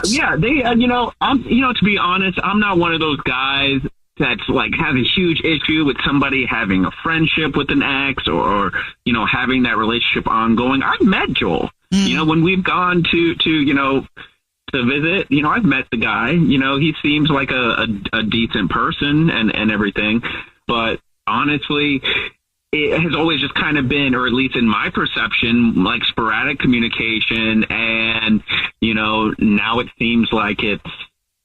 Yeah, they, to be honest, I'm not one of those guys that's like has a huge issue with somebody having a friendship with an ex or having that relationship ongoing. I've met Joel, when we've gone to visit, I've met the guy, he seems like a decent person and everything. But honestly, it has always just kind of been, or at least in my perception, like sporadic communication. And, now it seems like it's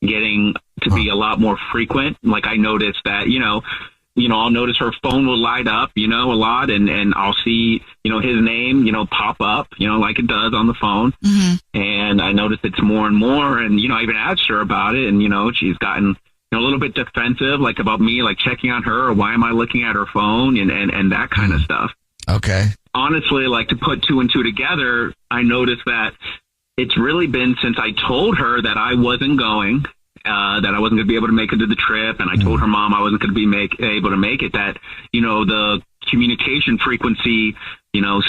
getting to be a lot more frequent. Like I noticed that, I'll notice her phone will light up, a lot, and I'll see, his name, pop up, like it does on the phone. Mm-hmm. And I noticed it's more and more. And, I even asked her about it, and, she's gotten a little bit defensive, like about me, like checking on her, or why am I looking at her phone and that kind of stuff. Okay. Honestly, like to put two and two together, I noticed that it's really been since I told her that I wasn't going, that I wasn't going to be able to make it to the trip. And I told her mom I wasn't going to be able to make it, that, the communication frequency,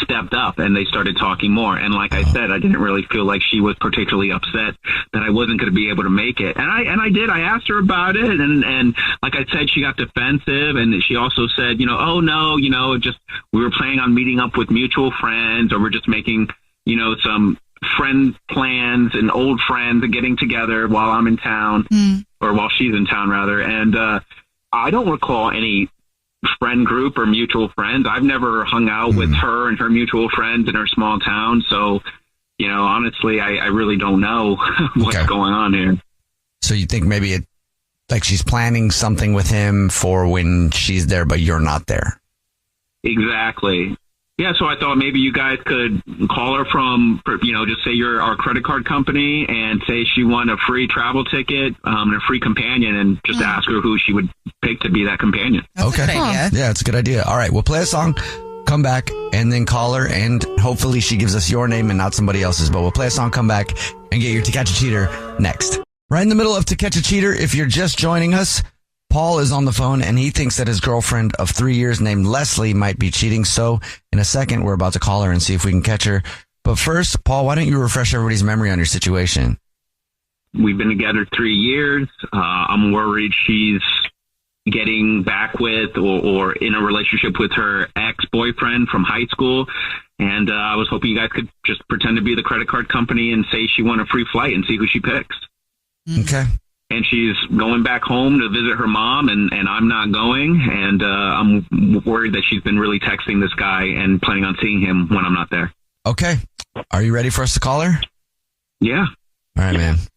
stepped up and they started talking more. And like I said, I didn't really feel like she was particularly upset that I wasn't going to be able to make it. And I asked her about it. And like I said, she got defensive, and she also said, oh no, just, we were planning on meeting up with mutual friends, or we're just making, some friend plans and old friends and getting together while I'm in town, or while she's in town rather. And, I don't recall any friend group or mutual friends. I've never hung out with her and her mutual friends in her small town. So, honestly, I really don't know what's going on here. So you think maybe like she's planning something with him for when she's there, but you're not there. Exactly. Yeah, so I thought maybe you guys could call her from, just say you're our credit card company and say she won a free travel ticket and a free companion, and just ask her who she would pick to be that companion. That's a good idea. Yeah, it's a good idea. All right, we'll play a song, come back, and then call her, and hopefully she gives us your name and not somebody else's. But we'll play a song, come back, and get your To Catch a Cheater next. Right in the middle of To Catch a Cheater, if you're just joining us, Paul is on the phone, and he thinks that his girlfriend of 3 years named Leslie might be cheating. So in a second, we're about to call her and see if we can catch her. But first, Paul, why don't you refresh everybody's memory on your situation? We've been together 3 years. I'm worried she's getting back with or in a relationship with her ex-boyfriend from high school. And I was hoping you guys could just pretend to be the credit card company and say she won a free flight and see who she picks. Okay. And she's going back home to visit her mom, and I'm not going. And I'm worried that she's been really texting this guy and planning on seeing him when I'm not there. Okay. Are you ready for us to call her? Yeah. All right, man.